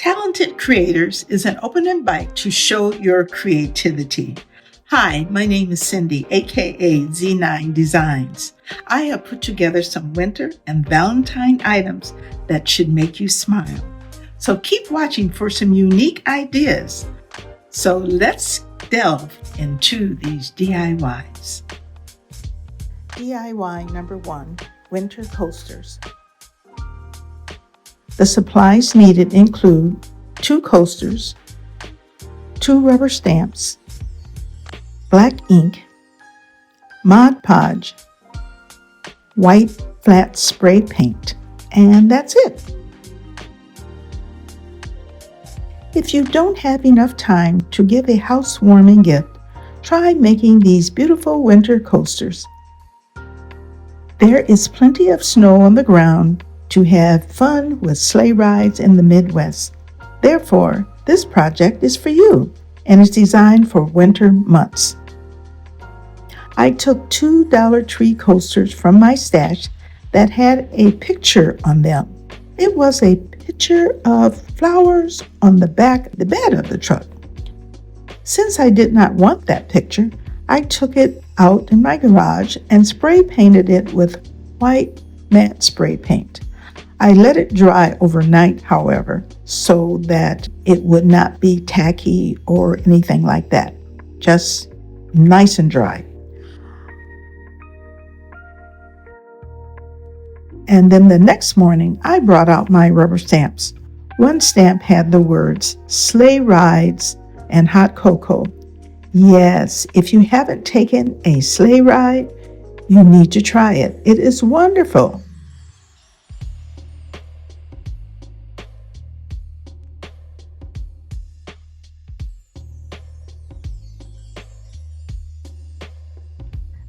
Talented Creators is an open invite to show your creativity. Hi, my name is Cindy, aka Z9designs. I have put together some winter and Valentine items that should make you smile. So keep watching for some unique ideas. So let's delve into these DIYs. DIY number 1, winter coasters. The supplies needed include 2 coasters, 2 rubber stamps, black ink, Mod Podge, white flat spray paint, and that's it. If you don't have enough time to give a housewarming gift, try making these beautiful winter coasters. There is plenty of snow on the ground to have fun with sleigh rides in the Midwest. Therefore, this project is for you and is designed for winter months. I took 2 Dollar Tree coasters from my stash that had a picture on them. It was a picture of flowers on the back of the bed of the truck. Since I did not want that picture, I took it out in my garage and spray painted it with white matte spray paint. I let it dry overnight, however, so that it would not be tacky or anything like that. Just nice and dry. And then the next morning, I brought out my rubber stamps. One stamp had the words sleigh rides and hot cocoa. Yes, if you haven't taken a sleigh ride, you need to try it. It is wonderful.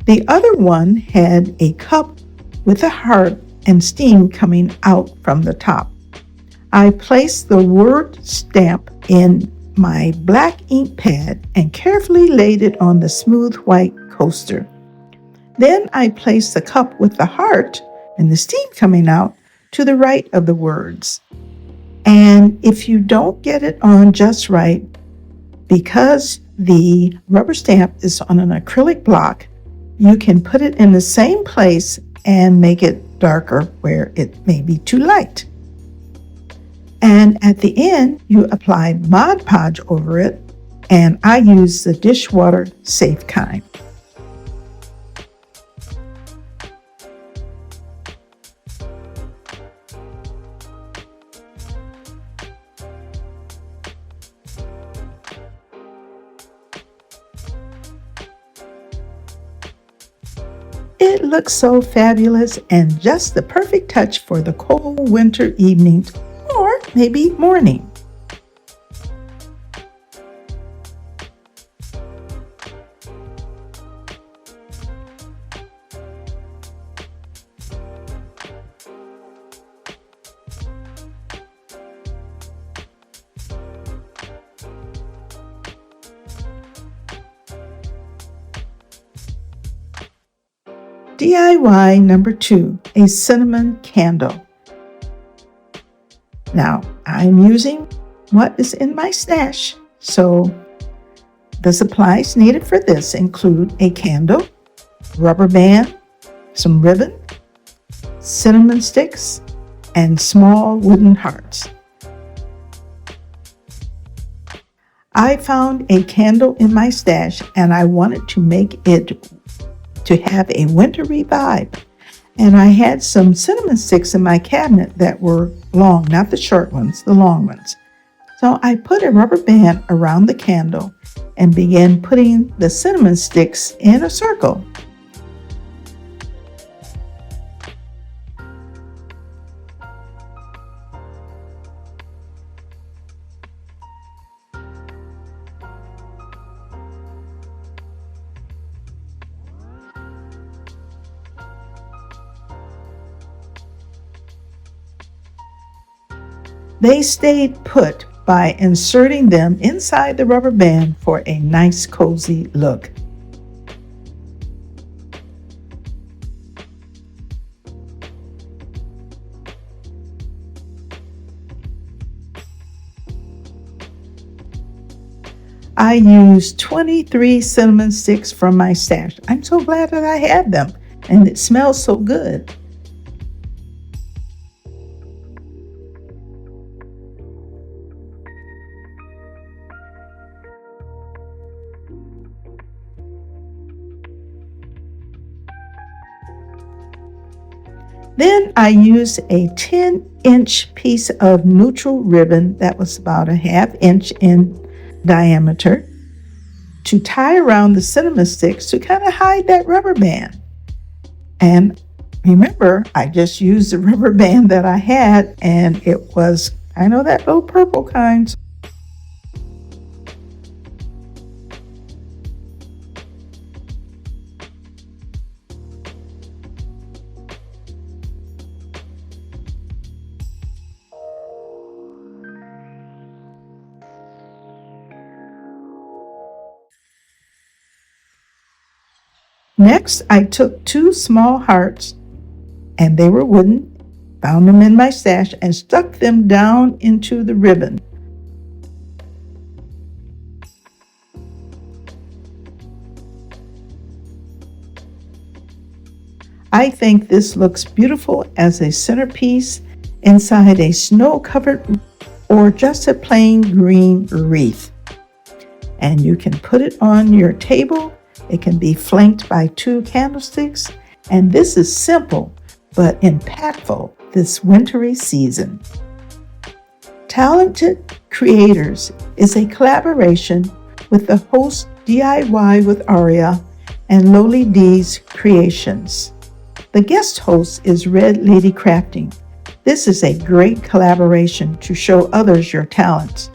The other one had a cup with a heart and steam coming out from the top. I placed the word stamp in my black ink pad and carefully laid it on the smooth white coaster. Then I placed the cup with the heart and the steam coming out to the right of the words. And if you don't get it on just right, because the rubber stamp is on an acrylic block, you can put it in the same place and make it darker where it may be too light. And at the end, you apply Mod Podge over it, and I use the dishwater safe kind. It looks so fabulous and just the perfect touch for the cold winter evenings or maybe morning. DIY number 2, a cinnamon candle. Now, I'm using what is in my stash, so the supplies needed for this include a candle, rubber band, some ribbon, cinnamon sticks, and small wooden hearts. I found a candle in my stash and I wanted to make it to have a wintry vibe. And I had some cinnamon sticks in my cabinet that were long, not the short ones, the long ones. So I put a rubber band around the candle and began putting the cinnamon sticks in a circle. They stayed put by inserting them inside the rubber band for a nice cozy look. I used 23 cinnamon sticks from my stash. I'm so glad that I had them, and it smells so good. Then I used a 10-inch piece of neutral ribbon that was about a ½ inch in diameter to tie around the cinnamon sticks to kind of hide that rubber band. And remember, I just used the rubber band that I had, and it was kind of that little purple kind. Next, I took 2 small hearts, and they were wooden, found them in my stash, and stuck them down into the ribbon. I think this looks beautiful as a centerpiece inside a snow-covered or just a plain green wreath. And you can put it on your table. It can be flanked by 2 candlesticks, and this is simple but impactful this wintry season. Talented Creators is a collaboration with the host DIY with Aria and Lowly D's Creations. The guest host is Red Lady Crafting. This is a great collaboration to show others your talents.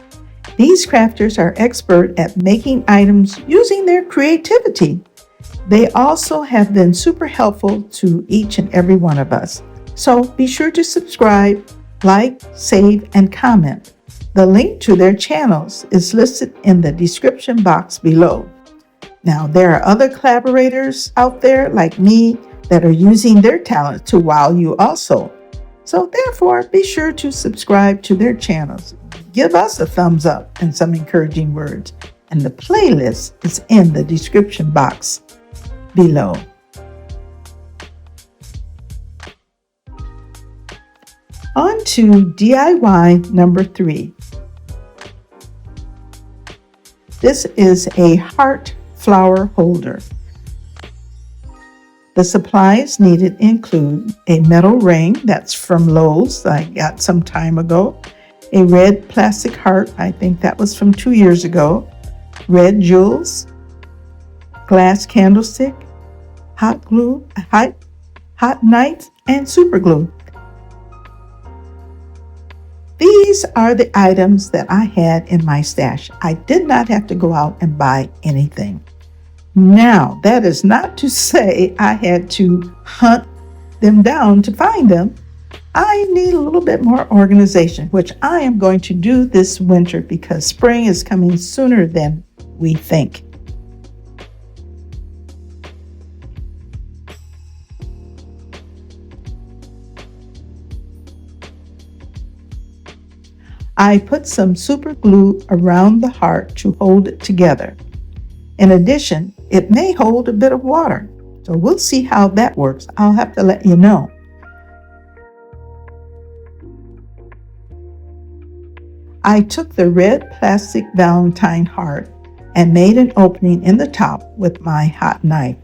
These crafters are expert at making items using their creativity. They also have been super helpful to each and every one of us. So be sure to subscribe, like, save, and comment. The link to their channels is listed in the description box below. Now, there are other collaborators out there like me that are using their talent to wow you also. So therefore, be sure to subscribe to their channels. Give us a thumbs up and some encouraging words. And the playlist is in the description box below. On to DIY number 3. This is a heart flower holder. The supplies needed include a metal ring that's from Lowe's I got some time ago, a red plastic heart, I think that was from 2 years ago, red jewels, glass candlestick, hot glue, hot knife, and super glue. These are the items that I had in my stash. I did not have to go out and buy anything. Now, that is not to say I had to hunt them down to find them. I need a little bit more organization, which I am going to do this winter because spring is coming sooner than we think. I put some super glue around the heart to hold it together. In addition, it may hold a bit of water, so we'll see how that works. I'll have to let you know. I took the red plastic Valentine heart and made an opening in the top with my hot knife.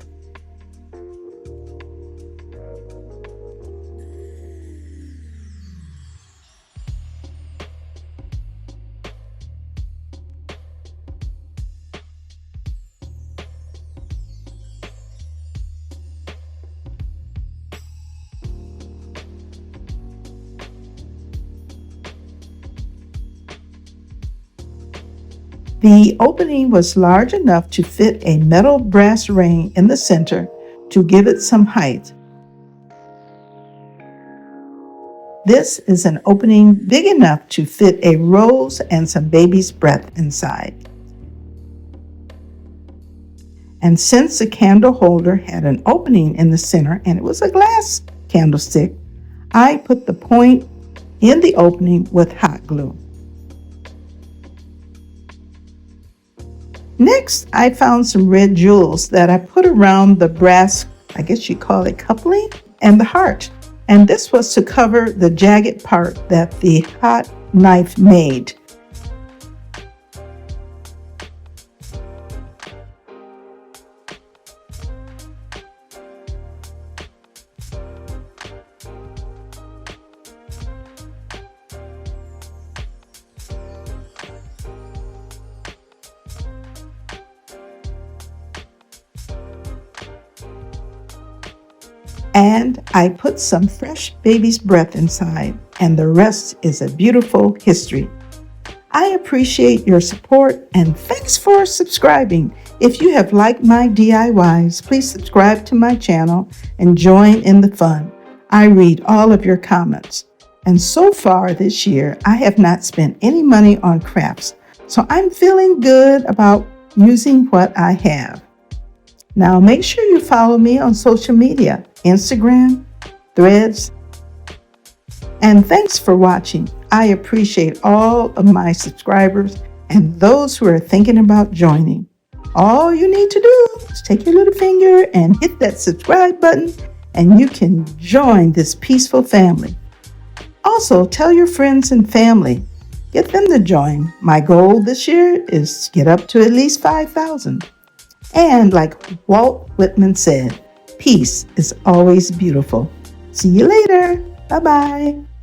The opening was large enough to fit a metal brass ring in the center to give it some height. This is an opening big enough to fit a rose and some baby's breath inside. And since the candle holder had an opening in the center and it was a glass candlestick, I put the point in the opening with hot glue. Next, I found some red jewels that I put around the brass, I guess you call it coupling, and the heart. And this was to cover the jagged part that the hot knife made. And I put some fresh baby's breath inside, and the rest is a beautiful history. I appreciate your support and thanks for subscribing. If you have liked my DIYs, please subscribe to my channel and join in the fun. I read all of your comments. And so far this year, I have not spent any money on crafts, so I'm feeling good about using what I have. Now make sure you follow me on social media, Instagram, Threads, and thanks for watching. I appreciate all of my subscribers and those who are thinking about joining. All you need to do is take your little finger and hit that subscribe button and you can join this peaceful family. Also, tell your friends and family. Get them to join. My goal this year is to get up to at least 5,000. And like Walt Whitman said, peace is always beautiful. See you later. Bye-bye.